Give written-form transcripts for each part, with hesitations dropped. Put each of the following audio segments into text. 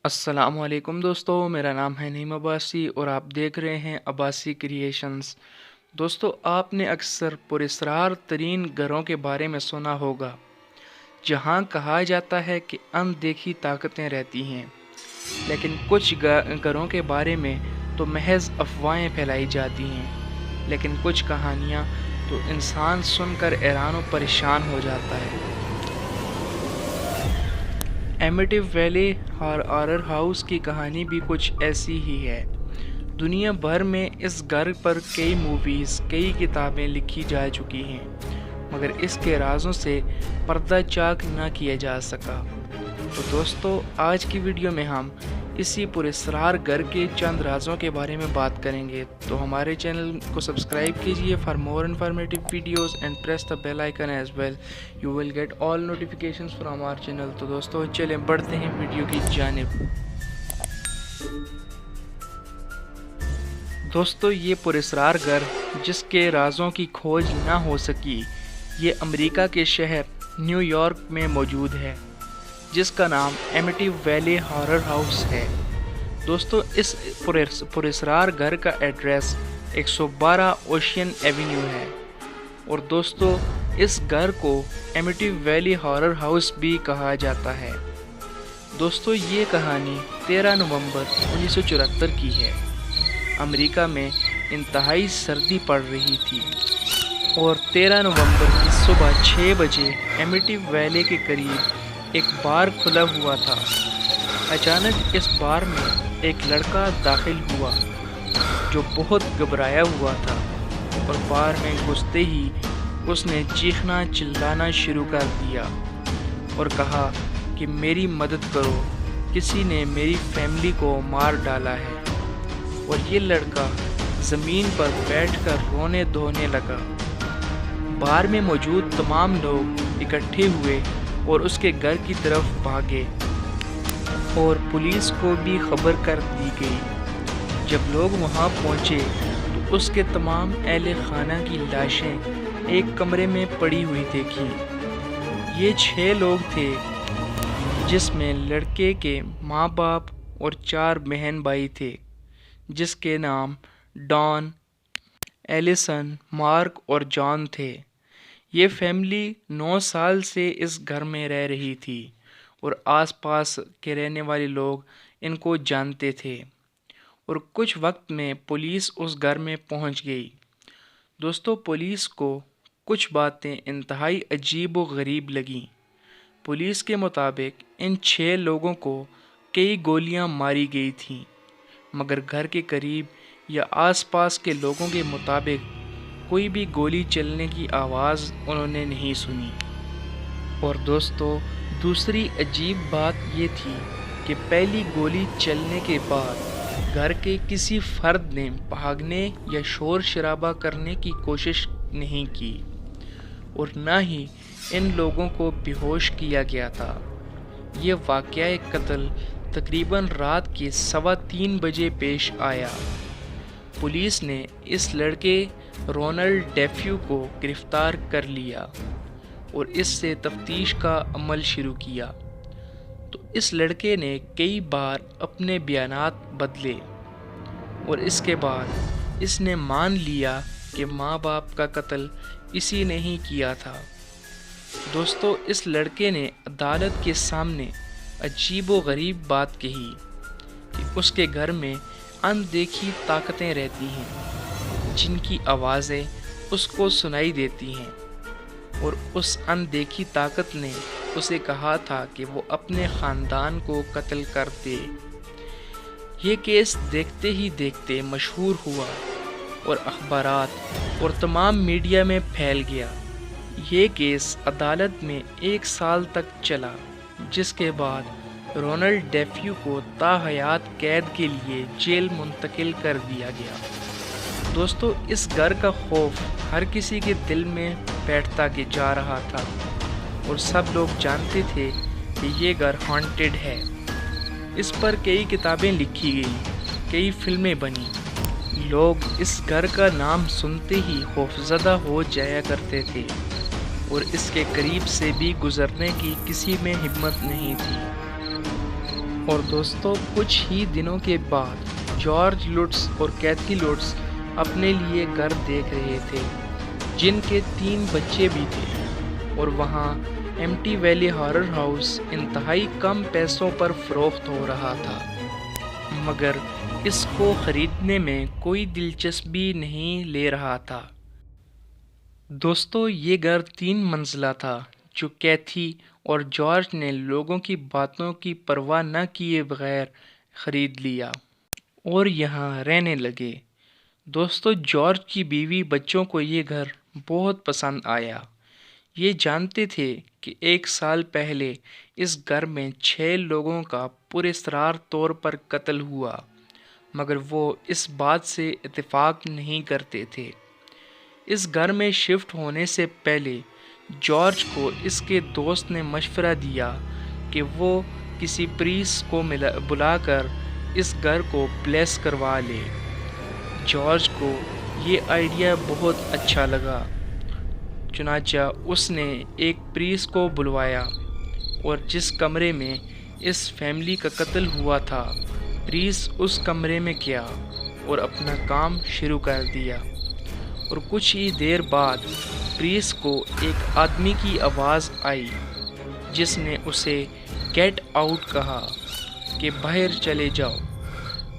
السلام علیکم دوستو، میرا نام ہے نعیم عباسی اور آپ دیکھ رہے ہیں عباسی کریشنز۔ دوستو، آپ نے اکثر پراسرار ترین گھروں کے بارے میں سنا ہوگا، جہاں کہا جاتا ہے کہ اندیکھی طاقتیں رہتی ہیں، لیکن کچھ گھروں کے بارے میں تو محض افواہیں پھیلائی جاتی ہیں، لیکن کچھ کہانیاں تو انسان سن کر حیران و پریشان ہو جاتا ہے۔ ایمیٹیو ویلی ہارر ہاؤس کی کہانی بھی کچھ ایسی ہی ہے۔ دنیا بھر میں اس گھر پر کئی موویز، کئی کتابیں لکھی جا چکی ہیں، مگر اس کے رازوں سے پردہ چاک نہ کیا جا سکا۔ تو دوستو، آج کی ویڈیو میں ہم اسی پراسرار گھر کے چند رازوں کے بارے میں بات کریں گے، تو ہمارے چینل کو سبسکرائب کیجئے for more informative videos and press the bell icon as well, you will get all notifications from our channel. تو دوستو، چلیں بڑھتے ہیں ویڈیو کی جانب۔ دوستو، یہ پراسرار گھر جس کے رازوں کی کھوج نہ ہو سکی، یہ امریکہ کے شہر نیو یارک میں موجود ہے، جس کا نام ایمیٹیو ویلی ہارر ہاؤس ہے۔ دوستو، اس پراسرار گھر کا ایڈریس 112 اوشین ایونیو ہے، اور دوستو، اس گھر کو ایمیٹیو ویلی ہارر ہاؤس بھی کہا جاتا ہے۔ دوستو، یہ کہانی 13 نومبر 1974 کی ہے۔ امریکہ میں انتہائی سردی پڑ رہی تھی، اور 13 نومبر کی صبح 6 بجے ایمیٹیو ویلی کے قریب ایک بار کھلا ہوا تھا۔ اچانک اس بار میں ایک لڑکا داخل ہوا جو بہت گھبرایا ہوا تھا، اور بار میں گھستے ہی اس نے چیخنا چلانا شروع کر دیا اور کہا کہ میری مدد کرو، کسی نے میری فیملی کو مار ڈالا ہے۔ اور یہ لڑکا زمین پر بیٹھ کر رونے دھونے لگا۔ بار میں موجود تمام لوگ اکٹھے ہوئے اور اس کے گھر کی طرف بھاگے، اور پولیس کو بھی خبر کر دی گئی۔ جب لوگ وہاں پہنچے تو اس کے تمام اہل خانہ کی لاشیں ایک کمرے میں پڑی ہوئی دیکھی۔ یہ 6 لوگ تھے، جس میں لڑکے کے ماں باپ اور 4 بہن بھائی تھے، جس کے نام ڈان، ایلیسن، مارک اور جان تھے۔ یہ فیملی 9 سال سے اس گھر میں رہ رہی تھی، اور آس پاس کے رہنے والے لوگ ان کو جانتے تھے، اور کچھ وقت میں پولیس اس گھر میں پہنچ گئی۔ دوستو، پولیس کو کچھ باتیں انتہائی عجیب و غریب لگیں۔ پولیس کے مطابق ان 6 لوگوں کو کئی گولیاں ماری گئی تھیں، مگر گھر کے قریب یا آس پاس کے لوگوں کے مطابق کوئی بھی گولی چلنے کی آواز انہوں نے نہیں سنی۔ اور دوستو، دوسری عجیب بات یہ تھی کہ پہلی گولی چلنے کے بعد گھر کے کسی فرد نے بھاگنے یا شور شرابہ کرنے کی کوشش نہیں کی، اور نہ ہی ان لوگوں کو بے ہوش کیا گیا تھا۔ یہ واقعہ قتل تقریباً رات کے 3:15 بجے پیش آیا۔ پولیس نے اس لڑکے رونلڈ ڈیفیو کو گرفتار کر لیا اور اس سے تفتیش کا عمل شروع کیا۔ تو اس لڑکے نے کئی بار اپنے بیانات بدلے، اور اس کے بعد اس نے مان لیا کہ ماں باپ کا قتل اسی نے ہی کیا تھا۔ دوستو، اس لڑکے نے عدالت کے سامنے عجیب و غریب بات کہی کہ اس کے گھر میں اندیکھی طاقتیں رہتی ہیں، جن کی آوازیں اس کو سنائی دیتی ہیں، اور اس اندیکھی طاقت نے اسے کہا تھا کہ وہ اپنے خاندان کو قتل کر دے۔ یہ کیس دیکھتے ہی دیکھتے مشہور ہوا اور اخبارات اور تمام میڈیا میں پھیل گیا۔ یہ کیس عدالت میں 1 سال تک چلا، جس کے بعد رونلڈ ڈیفیو کو تا حیات قید کے لیے جیل منتقل کر دیا گیا۔ دوستو، اس گھر کا خوف ہر کسی کے دل میں بیٹھتا جا رہا تھا، اور سب لوگ جانتے تھے کہ یہ گھر ہانٹڈ ہے۔ اس پر کئی کتابیں لکھی گئیں، کئی فلمیں بنی۔ لوگ اس گھر کا نام سنتے ہی خوفزدہ ہو جایا کرتے تھے، اور اس کے قریب سے بھی گزرنے کی کسی میں ہمت نہیں تھی۔ اور دوستوں کچھ ہی دنوں کے بعد جارج لوٹس اور کیتھی لوٹس اپنے لیے گھر دیکھ رہے تھے جن کے 3 بچے بھی تھے، اور وہاں ایمٹی ویلی ہارر ہاؤس انتہائی کم پیسوں پر فروخت ہو رہا تھا، مگر اس کو خریدنے میں کوئی دلچسپی نہیں لے رہا تھا۔ دوستو یہ گھر 3 منزلہ تھا جو کیتھی اور جارج نے لوگوں کی باتوں کی پرواہ نہ کیے بغیر خرید لیا اور یہاں رہنے لگے۔ دوستو جارج کی بیوی بچوں کو یہ گھر بہت پسند آیا۔ یہ جانتے تھے کہ 1 سال پہلے اس گھر میں 6 لوگوں کا پراسرار طور پر قتل ہوا، مگر وہ اس بات سے اتفاق نہیں کرتے تھے۔ اس گھر میں شفٹ ہونے سے پہلے جارج کو اس کے دوست نے مشورہ دیا کہ وہ کسی پریسٹ کو بلا کر اس گھر کو بلیس کروا لے۔ جارج کو یہ آئیڈیا بہت اچھا لگا، چنانچہ اس نے ایک پریسٹ کو بلوایا اور جس کمرے میں اس فیملی کا قتل ہوا تھا، پریسٹ اس کمرے میں گیا اور اپنا کام شروع کر دیا، اور کچھ ہی دیر بعد پریسٹ کو ایک آدمی کی آواز آئی جس نے اسے گیٹ آؤٹ کہا کہ باہر چلے جاؤ۔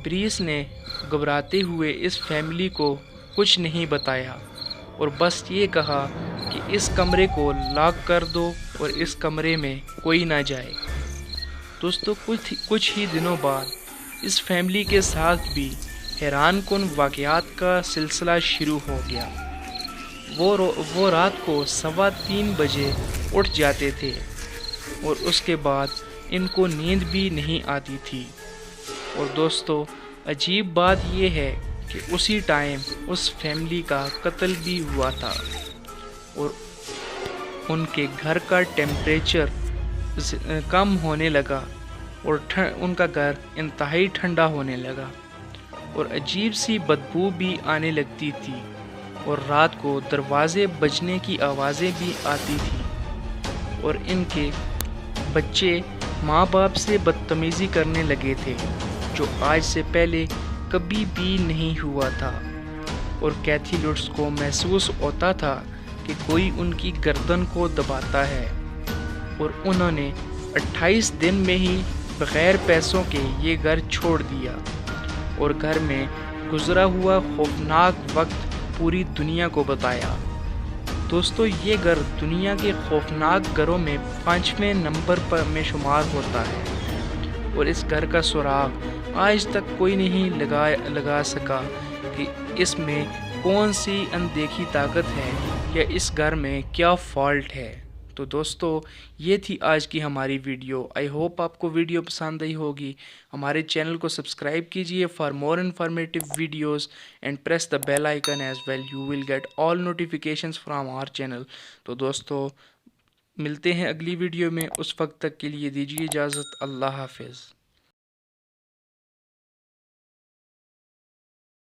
پریسٹ نے گھبراتے ہوئے اس فیملی کو کچھ نہیں بتایا اور بس یہ کہا کہ اس کمرے کو لاک کر دو اور اس کمرے میں کوئی نہ جائے۔ دوستو کچھ ہی دنوں بعد اس فیملی کے ساتھ بھی حیران کن واقعات کا سلسلہ شروع ہو گیا۔ وہ رات کو 3:15 بجے اٹھ جاتے تھے اور اس کے بعد ان کو نیند بھی نہیں آتی تھی۔ اور دوستو عجیب بات یہ ہے کہ اسی ٹائم اس فیملی کا قتل بھی ہوا تھا اور ان کے گھر کا ٹیمپریچر کم ہونے لگا اور ان کا گھر انتہائی ٹھنڈا ہونے لگا اور عجیب سی بدبو بھی آنے لگتی تھی اور رات کو دروازے بجنے کی آوازیں بھی آتی تھی اور ان کے بچے ماں باپ سے بدتمیزی کرنے لگے تھے جو آج سے پہلے کبھی بھی نہیں ہوا تھا، اور کیتھی لوٹس کو محسوس ہوتا تھا کہ کوئی ان کی گردن کو دباتا ہے، اور انہوں نے 28 دن میں ہی بغیر پیسوں کے یہ گھر چھوڑ دیا اور گھر میں گزرا ہوا خوفناک وقت پوری دنیا کو بتایا۔ دوستو یہ گھر دنیا کے خوفناک گھروں میں 5ویں نمبر پر میں شمار ہوتا ہے، اور اس گھر کا سراغ آج تک کوئی نہیں لگا سکا کہ اس میں کون سی اندیکھی طاقت ہے یا اس گھر میں کیا فالٹ ہے۔ تو دوستو یہ تھی آج کی ہماری ویڈیو۔ آئی ہوپ آپ کو ویڈیو پسند آئی ہوگی۔ ہمارے چینل کو سبسکرائب کیجئے for more informative videos and press the bell icon as well, you will get all notifications from our channel. تو دوستو ملتے ہیں اگلی ویڈیو میں، اس وقت تک کے لیے دیجیے اجازت، اللہ حافظ۔